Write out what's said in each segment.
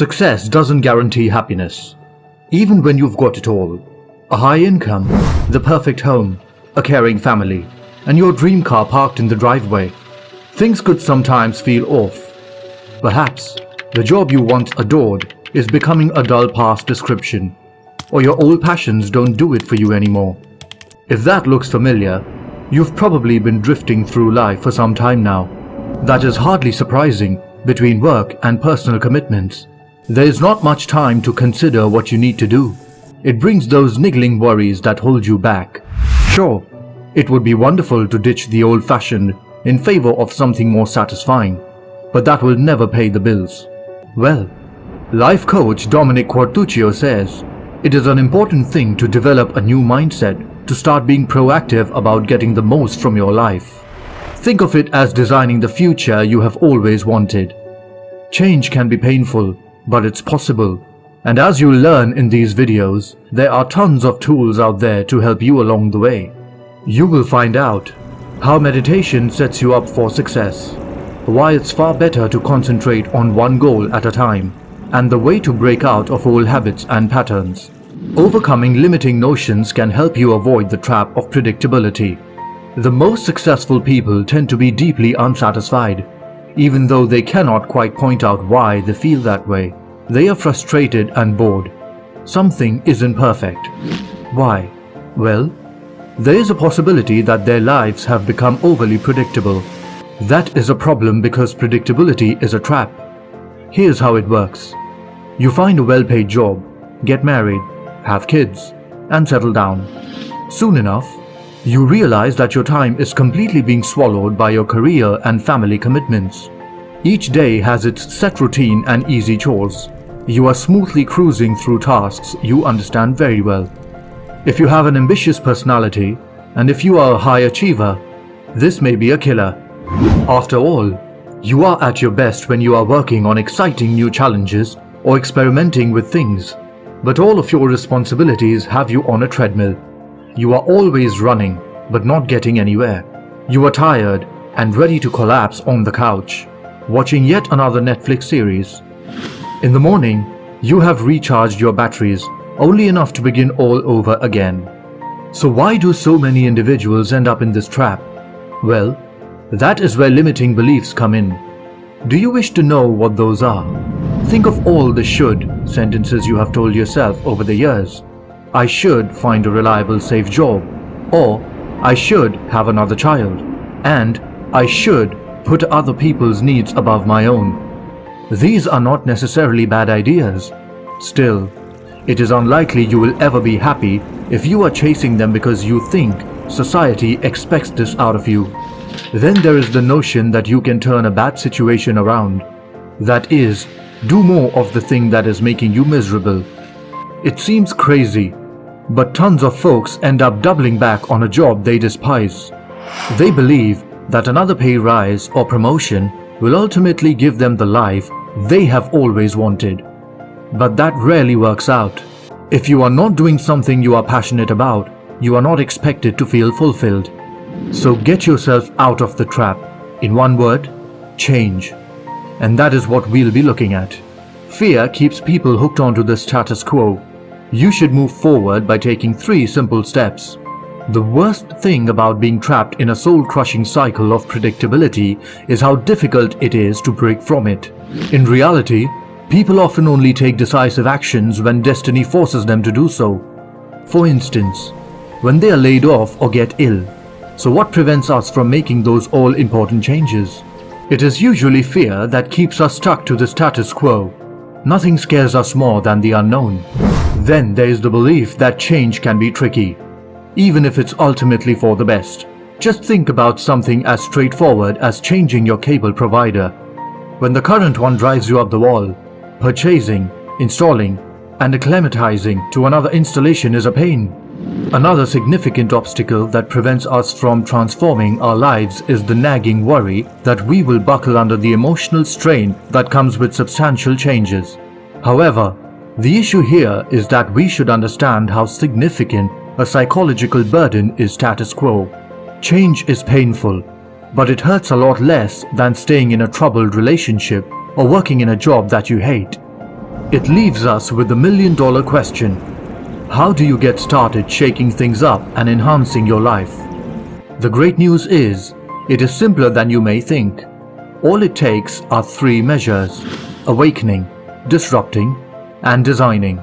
Success doesn't guarantee happiness, even when you've got it all. A high income, the perfect home, a caring family, and your dream car parked in the driveway. Things could sometimes feel off. Perhaps the job you once adored is becoming a dull past description, or your old passions don't do it for you anymore. If that looks familiar, you've probably been drifting through life for some time now. That is hardly surprising. Between work and personal commitments, there is not much time to consider what you need to do. It brings those niggling worries that hold you back. Sure, it would be wonderful to ditch the old-fashioned in favor of something more satisfying, but that will never pay the bills. Well, life coach Dominick Quartuccio says it is an important thing to develop a new mindset to start being proactive about getting the most from your life. Think of it as designing the future you have always wanted. Change can be painful, but it's possible. And as you learn in these videos, there are tons of tools out there to help you along the way. You will find out how meditation sets you up for success, why it's far better to concentrate on one goal at a time, and the way to break out of old habits and patterns. Overcoming limiting notions can help you avoid the trap of predictability. The most successful people tend to be deeply unsatisfied, even though they cannot quite point out why they feel that way. They are frustrated and bored. Something isn't perfect. Why? Well, there is a possibility that their lives have become overly predictable. That is a problem because predictability is a trap. Here's how it works. You find a well-paid job, get married, have kids, and settle down. Soon enough, you realize that your time is completely being swallowed by your career and family commitments. Each day has its set routine and easy chores. You are smoothly cruising through tasks you understand very well. If you have an ambitious personality, and if you are a high achiever, this may be a killer. After all, you are at your best when you are working on exciting new challenges or experimenting with things. But all of your responsibilities have you on a treadmill. You are always running, but not getting anywhere. You are tired and ready to collapse on the couch, watching yet another Netflix series. In the morning, you have recharged your batteries, only enough to begin all over again. So why do so many individuals end up in this trap? Well, that is where limiting beliefs come in. Do you wish to know what those are? Think of all the should sentences you have told yourself over the years. I should find a reliable, safe job, or I should have another child, and I should put other people's needs above my own. These are not necessarily bad ideas. Still, it is unlikely you will ever be happy if you are chasing them because you think society expects this out of you. Then there is the notion that you can turn a bad situation around. That is, do more of the thing that is making you miserable. It seems crazy, but tons of folks end up doubling back on a job they despise. They believe that another pay rise or promotion will ultimately give them the life they have always wanted. But that rarely works out. If you are not doing something you are passionate about, you are not expected to feel fulfilled. So get yourself out of the trap. In one word, change. And that is what we'll be looking at. Fear keeps people hooked onto the status quo. You should move forward by taking 3 simple steps. The worst thing about being trapped in a soul-crushing cycle of predictability is how difficult it is to break from it. In reality, people often only take decisive actions when destiny forces them to do so. For instance, when they are laid off or get ill. So what prevents us from making those all-important changes? It is usually fear that keeps us stuck to the status quo. Nothing scares us more than the unknown. Then there is the belief that change can be tricky, even if it's ultimately for the best. Just think about something as straightforward as changing your cable provider. When the current one drives you up the wall, purchasing, installing, and acclimatizing to another installation is a pain. Another significant obstacle that prevents us from transforming our lives is the nagging worry that we will buckle under the emotional strain that comes with substantial changes. However, the issue here is that we should understand how significant a psychological burden is status quo. Change is painful, but it hurts a lot less than staying in a troubled relationship or working in a job that you hate. It leaves us with the million-dollar question. How do you get started shaking things up and enhancing your life? The great news is, it is simpler than you may think. All it takes are 3 measures: awakening, disrupting, and designing.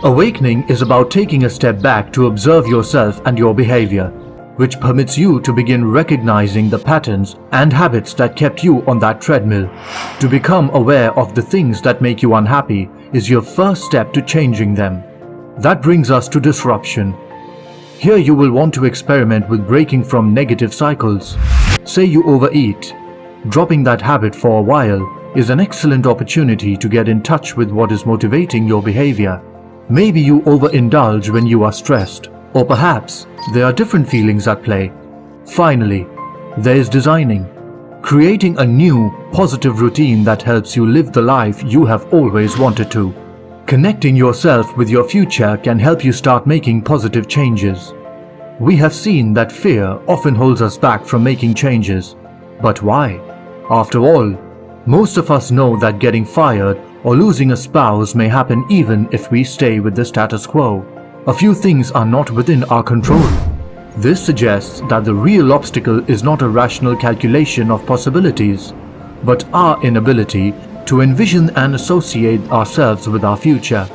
Awakening is about taking a step back to observe yourself and your behavior, which permits you to begin recognizing the patterns and habits that kept you on that treadmill. To become aware of the things that make you unhappy is your first step to changing them. That brings us to disruption. Here you will want to experiment with breaking from negative cycles. Say you overeat. Dropping that habit for a while is an excellent opportunity to get in touch with what is motivating your behavior. Maybe you overindulge when you are stressed, or perhaps there are different feelings at play. Finally, there is designing. Creating a new, positive routine that helps you live the life you have always wanted to. Connecting yourself with your future can help you start making positive changes. We have seen that fear often holds us back from making changes. But why? After all, most of us know that getting fired or losing a spouse may happen even if we stay with the status quo. A few things are not within our control. This suggests that the real obstacle is not a rational calculation of possibilities, but our inability to envision and associate ourselves with our future.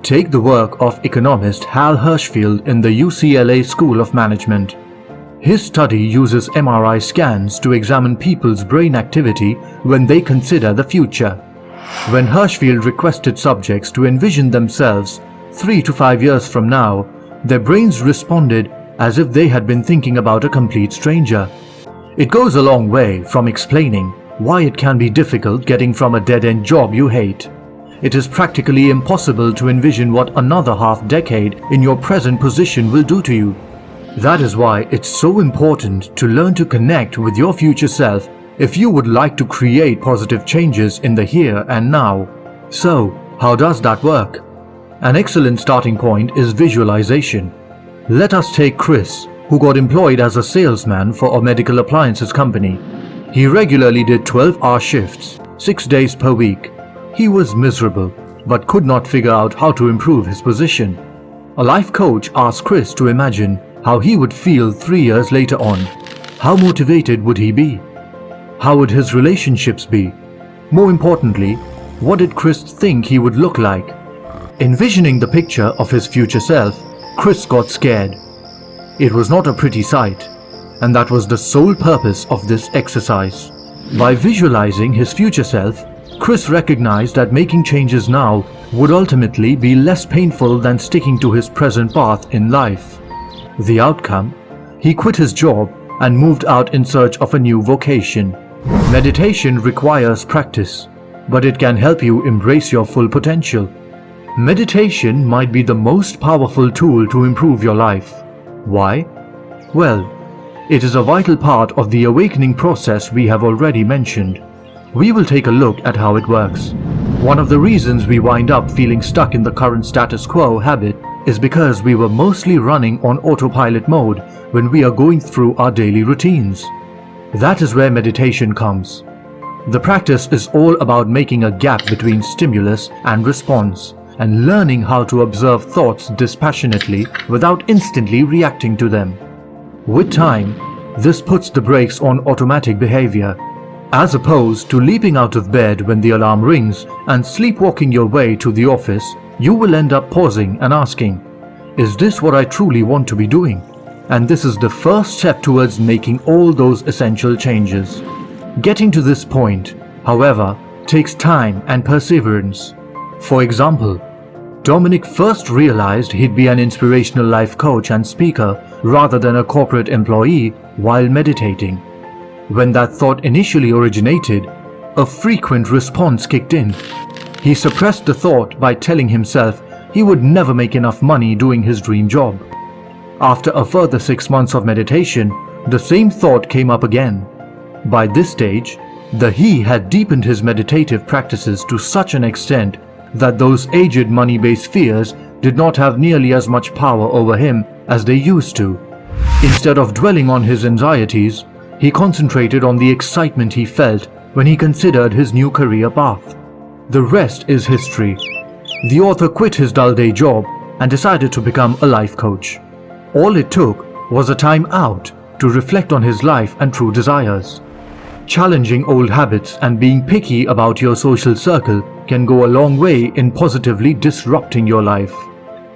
Take the work of economist Hal Hershfield in the UCLA School of Management. His study uses MRI scans to examine people's brain activity when they consider the future. When Hershfield requested subjects to envision themselves 3 to 5 years from now, their brains responded as if they had been thinking about a complete stranger. It goes a long way from explaining why it can be difficult getting from a dead-end job you hate. It is practically impossible to envision what another half-decade in your present position will do to you. That is why it's so important to learn to connect with your future self if you would like to create positive changes in the here and now. So, how does that work? An excellent starting point is visualization. Let us take Chris, who got employed as a salesman for a medical appliances company. He regularly did 12-hour shifts, 6 days per week. He was miserable, but could not figure out how to improve his position. A life coach asked Chris to imagine how he would feel 3 years later on. How motivated would he be? How would his relationships be? More importantly, what did Chris think he would look like? Envisioning the picture of his future self, Chris got scared. It was not a pretty sight, and that was the sole purpose of this exercise. By visualizing his future self, Chris recognized that making changes now would ultimately be less painful than sticking to his present path in life. The outcome? He quit his job and moved out in search of a new vocation. Meditation requires practice, but it can help you embrace your full potential. Meditation might be the most powerful tool to improve your life. Why? Well, it is a vital part of the awakening process we have already mentioned. We will take a look at how it works. One of the reasons we wind up feeling stuck in the current status quo habit is because we were mostly running on autopilot mode when we are going through our daily routines. That is where meditation comes. The practice is all about making a gap between stimulus and response, and learning how to observe thoughts dispassionately without instantly reacting to them. With time, this puts the brakes on automatic behavior. As opposed to leaping out of bed when the alarm rings and sleepwalking your way to the office, you will end up pausing and asking, "Is this what I truly want to be doing?" And this is the first step towards making all those essential changes. Getting to this point, however, takes time and perseverance. For example, Dominick first realized he'd be an inspirational life coach and speaker rather than a corporate employee while meditating. When that thought initially originated, a frequent response kicked in. He suppressed the thought by telling himself he would never make enough money doing his dream job. After a further 6 months of meditation, the same thought came up again. By this stage, he had deepened his meditative practices to such an extent that those aged money-based fears did not have nearly as much power over him as they used to. Instead of dwelling on his anxieties, he concentrated on the excitement he felt when he considered his new career path. The rest is history. The author quit his dull day job and decided to become a life coach. All it took was a time out to reflect on his life and true desires. Challenging old habits and being picky about your social circle can go a long way in positively disrupting your life.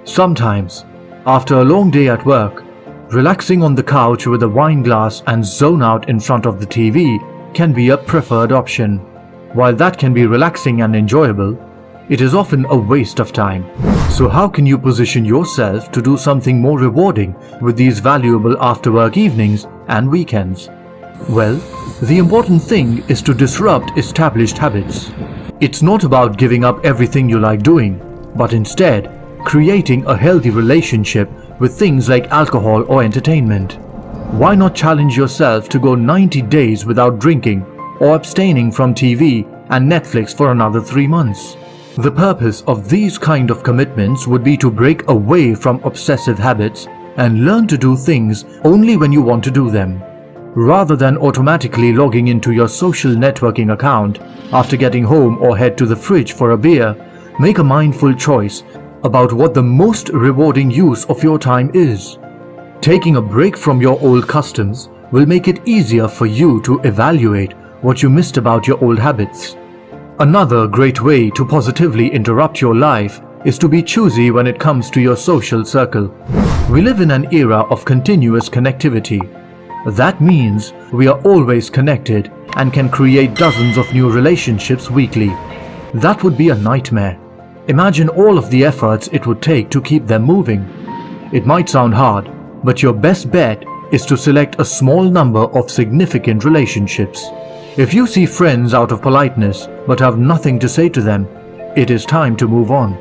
Sometimes, after a long day at work, relaxing on the couch with a wine glass and zone out in front of the TV can be a preferred option. While that can be relaxing and enjoyable, it is often a waste of time. So how can you position yourself to do something more rewarding with these valuable after-work evenings and weekends? Well, the important thing is to disrupt established habits. It's not about giving up everything you like doing, but instead, creating a healthy relationship with things like alcohol or entertainment. Why not challenge yourself to go 90 days without drinking or abstaining from TV and Netflix for another 3 months? The purpose of these kind of commitments would be to break away from obsessive habits and learn to do things only when you want to do them. Rather than automatically logging into your social networking account after getting home or head to the fridge for a beer, make a mindful choice about what the most rewarding use of your time is. Taking a break from your old customs will make it easier for you to evaluate what you missed about your old habits. Another great way to positively interrupt your life is to be choosy when it comes to your social circle. We live in an era of continuous connectivity. That means we are always connected and can create dozens of new relationships weekly. That would be a nightmare. Imagine all of the efforts it would take to keep them moving. It might sound hard, but your best bet is to select a small number of significant relationships. If you see friends out of politeness but have nothing to say to them, it is time to move on.